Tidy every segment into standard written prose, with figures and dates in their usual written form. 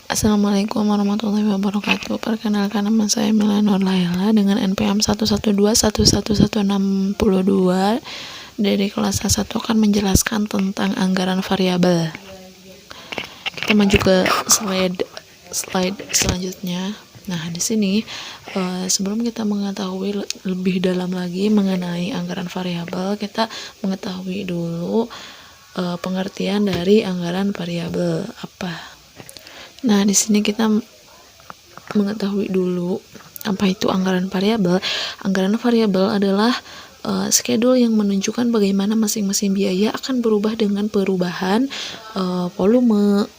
Assalamualaikum warahmatullahi wabarakatuh. Perkenalkan, nama saya Milanur Laila dengan NPM 112111162 dari kelas A1 akan menjelaskan tentang anggaran variabel. Kita maju ke slide selanjutnya. Nah, di sini sebelum kita mengetahui lebih dalam lagi mengenai anggaran variabel, kita mengetahui dulu pengertian dari anggaran variabel apa. Nah, di sini kita mengetahui dulu apa itu anggaran variabel. Anggaran variabel adalah schedule yang menunjukkan bagaimana masing-masing biaya akan berubah dengan perubahan volume,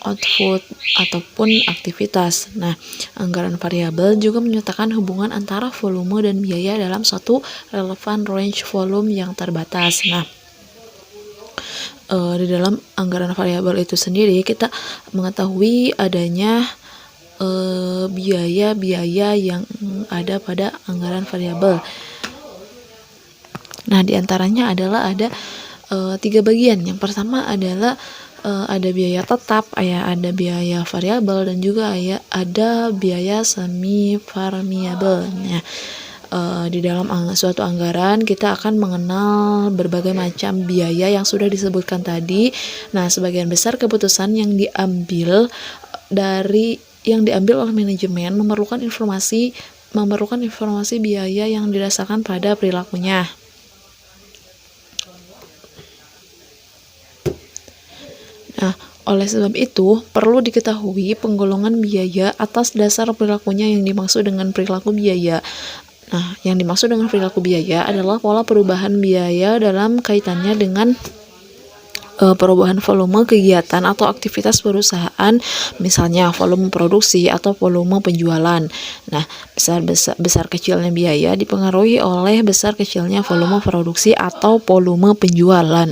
output, ataupun aktivitas. Nah, anggaran variabel juga menyatakan hubungan antara volume dan biaya dalam suatu relevan range volume yang terbatas. Nah, di dalam anggaran variabel itu sendiri kita mengetahui adanya biaya-biaya yang ada pada anggaran variabel. Nah, diantaranya adalah ada 3 bagian. Yang pertama adalah ada biaya tetap, ada biaya variabel, dan juga ada biaya semi variabel. Nah, di dalam suatu anggaran kita akan mengenal berbagai macam biaya yang sudah disebutkan tadi. Nah, sebagian besar keputusan yang diambil oleh manajemen memerlukan informasi biaya yang didasarkan pada perilakunya. Nah, oleh sebab itu, perlu diketahui penggolongan biaya atas dasar perilakunya yang dimaksud dengan perilaku biaya. Nah, yang dimaksud dengan perilaku biaya adalah pola perubahan biaya dalam kaitannya dengan perubahan volume kegiatan atau aktivitas perusahaan, misalnya volume produksi atau volume penjualan. Nah, besar kecilnya biaya dipengaruhi oleh besar kecilnya volume produksi atau volume penjualan.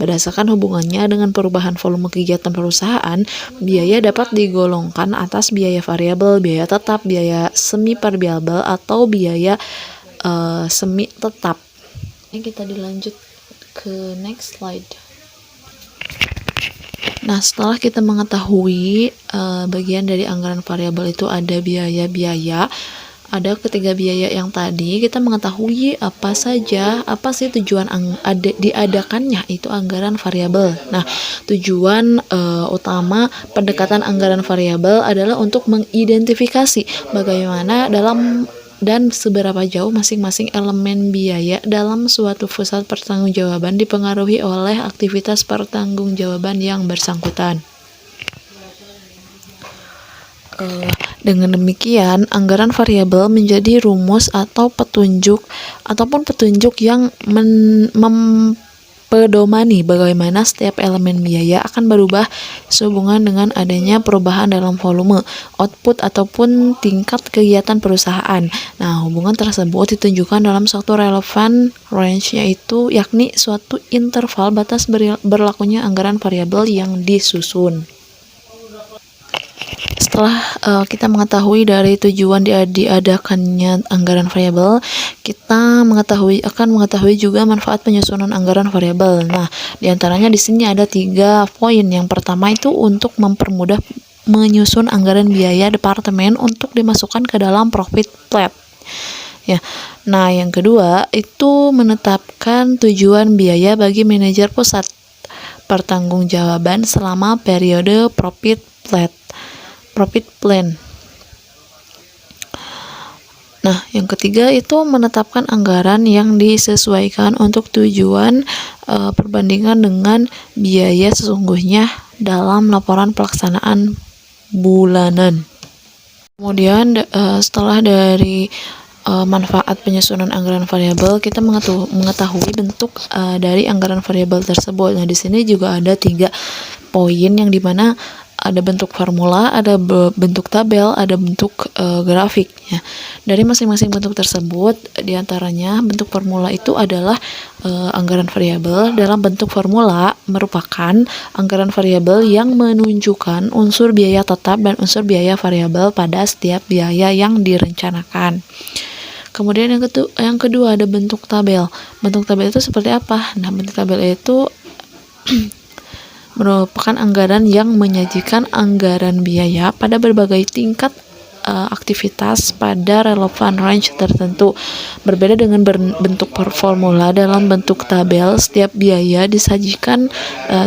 Berdasarkan hubungannya dengan perubahan volume kegiatan perusahaan, biaya dapat digolongkan atas biaya variabel, biaya tetap, biaya semi variabel, atau biaya semi tetap. Ini kita dilanjut ke next slide. Nah, setelah kita mengetahui bagian dari anggaran variabel itu ada biaya-biaya, ada ketiga biaya yang tadi, kita mengetahui apa sih tujuan diadakannya itu anggaran variabel. Nah, tujuan utama pendekatan anggaran variabel adalah untuk mengidentifikasi bagaimana dan seberapa jauh masing-masing elemen biaya dalam suatu pusat pertanggungjawaban dipengaruhi oleh aktivitas pertanggungjawaban yang bersangkutan. Dengan demikian, anggaran variabel menjadi rumus atau petunjuk yang mempedomani bagaimana setiap elemen biaya akan berubah sehubungan dengan adanya perubahan dalam volume, output, ataupun tingkat kegiatan perusahaan. Nah, hubungan tersebut ditunjukkan dalam suatu relevan range, yakni suatu interval batas berlakunya anggaran variabel yang disusun. Setelah kita mengetahui dari tujuan diadakannya anggaran variabel, kita akan mengetahui juga manfaat penyusunan anggaran variabel. Nah, diantaranya di sini ada 3 poin. Yang pertama itu untuk mempermudah menyusun anggaran biaya departemen untuk dimasukkan ke dalam profit plate. Ya. Nah, yang kedua itu menetapkan tujuan biaya bagi manajer pusat pertanggungjawaban selama periode profit plan. Nah, yang ketiga itu menetapkan anggaran yang disesuaikan untuk tujuan perbandingan dengan biaya sesungguhnya dalam laporan pelaksanaan bulanan. Kemudian setelah dari manfaat penyusunan anggaran variabel, kita mengetahui bentuk dari anggaran variabel tersebut. Nah, di sini juga ada 3 poin yang dimana ada bentuk formula, ada bentuk tabel, ada bentuk grafik. Ya. Dari masing-masing bentuk tersebut, diantaranya bentuk formula itu adalah anggaran variabel. Dalam bentuk formula merupakan anggaran variabel yang menunjukkan unsur biaya tetap dan unsur biaya variabel pada setiap biaya yang direncanakan. Kemudian yang kedua ada bentuk tabel. Bentuk tabel itu seperti apa? Nah, bentuk tabel itu merupakan anggaran yang menyajikan anggaran biaya pada berbagai tingkat aktivitas pada relevan range tertentu. Berbeda dengan bentuk formula, dalam bentuk tabel setiap biaya disajikan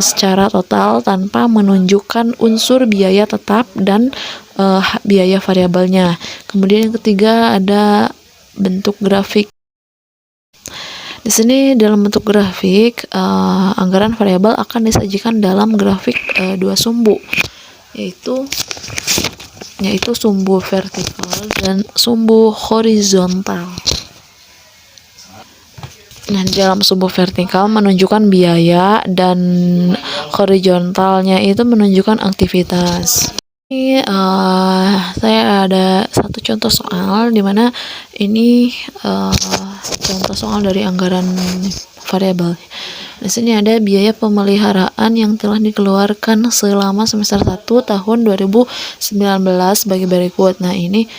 secara total tanpa menunjukkan unsur biaya tetap dan biaya variabelnya. Kemudian yang ketiga ada bentuk grafik. Di sini dalam bentuk grafik, anggaran variabel akan disajikan dalam grafik dua sumbu, yaitu sumbu vertikal dan sumbu horizontal. Nah, dalam sumbu vertikal menunjukkan biaya dan horizontalnya itu menunjukkan aktivitas. Ini saya ada satu contoh soal di mana ini contoh soal dari anggaran variabel. Di sini ada biaya pemeliharaan yang telah dikeluarkan selama semester 1 tahun 2019 bagi berikut. Nah, ini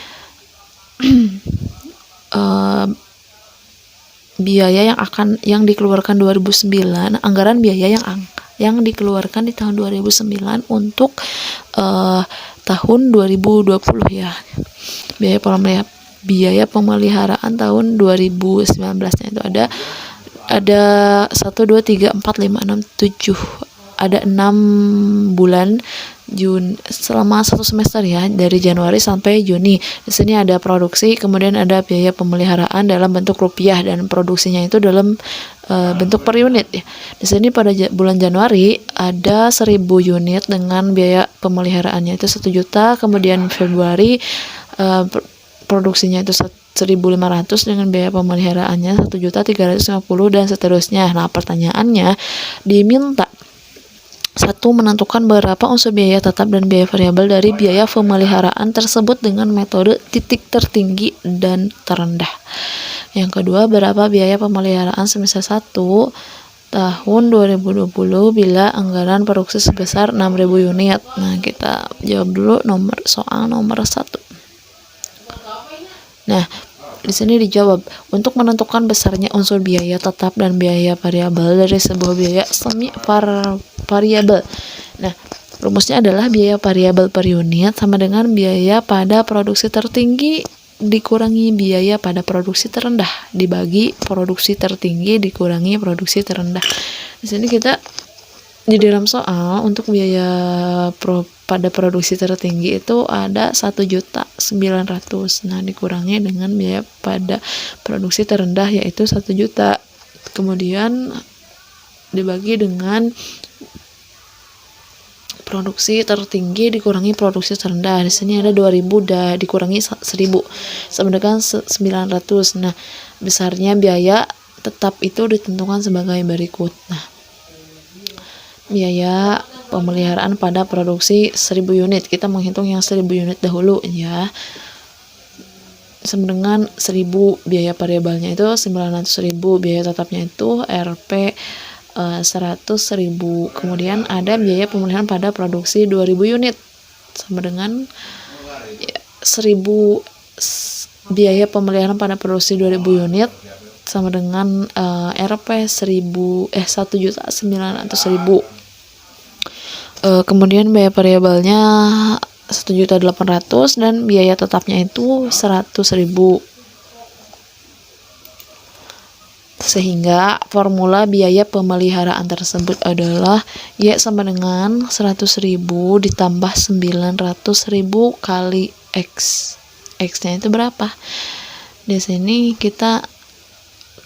biaya yang dikeluarkan 2009, anggaran biaya yang dikeluarkan di tahun 2009 untuk tahun 2020 ya. Biaya pemeliharaan tahun 2019-nya itu ada 1 2 3 4 5 6 7, ada 6 bulan selama satu semester ya, dari Januari sampai Juni. Di sini ada produksi, kemudian ada biaya pemeliharaan dalam bentuk rupiah dan produksinya itu dalam bentuk per unit ya. Di sini pada bulan Januari ada 1.000 unit dengan biaya pemeliharaannya itu 1 juta, kemudian Februari produksinya itu 1.500 dengan biaya pemeliharaannya 1.350.000 dan seterusnya. Nah, pertanyaannya diminta satu, menentukan berapa unsur biaya tetap dan biaya variabel dari biaya pemeliharaan tersebut dengan metode titik tertinggi dan terendah. Yang kedua, berapa biaya pemeliharaan semester 1 tahun 2020 bila anggaran produksi sebesar 6.000 unit. Nah, kita jawab dulu soal nomor 1. Nah, di sini dijawab, untuk menentukan besarnya unsur biaya tetap dan biaya variabel dari sebuah biaya semi variabel. Nah, rumusnya adalah biaya variabel per unit sama dengan biaya pada produksi tertinggi dikurangi biaya pada produksi terendah dibagi produksi tertinggi dikurangi produksi terendah. Di sini kita di dalam soal untuk biaya pada produksi tertinggi itu ada 1.900.000. Nah, dikurangi dengan biaya pada produksi terendah yaitu 1 juta. Kemudian dibagi dengan produksi tertinggi dikurangi produksi terendah. Di sini ada 2.000 dikurangi 1.000 sama dengan 900. Nah, besarnya biaya tetap itu ditentukan sebagai berikut. Nah, biaya pemeliharaan pada produksi 1.000 unit. Kita menghitung yang 1.000 unit dahulu ya. Sama dengan 1.000 biaya variabelnya itu 900.000, biaya tetapnya itu Rp 100.000. Kemudian ada biaya pemeliharaan pada produksi 2.000 unit sama dengan 1.000 biaya pemeliharaan pada produksi 2.000 unit sama dengan Rp 1.900.000. Kemudian biaya variabelnya 1.800.000 dan biaya tetapnya itu 100.000. Sehingga formula biaya pemeliharaan tersebut adalah Y sama dengan 100.000 ditambah 900.000 kali X. X-nya itu berapa? Di sini kita,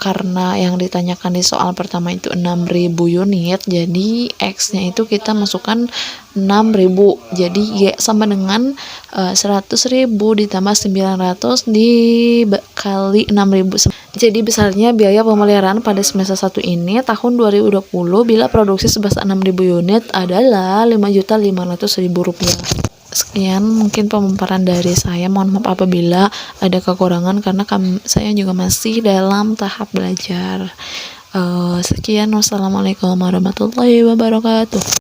karena yang ditanyakan di soal pertama itu 6.000 unit, jadi X-nya itu kita masukkan 6.000. Jadi Y sama dengan 100.000 ditambah 900 dikali 6.000. Jadi besarnya biaya pemeliharaan pada semester 1 ini tahun 2020 bila produksi sebesar 6.000 unit adalah Rp5.500.000. Sekian mungkin pemaparan dari saya. Mohon maaf apabila ada kekurangan karena saya juga masih dalam tahap belajar. Sekian, wassalamualaikum warahmatullahi wabarakatuh.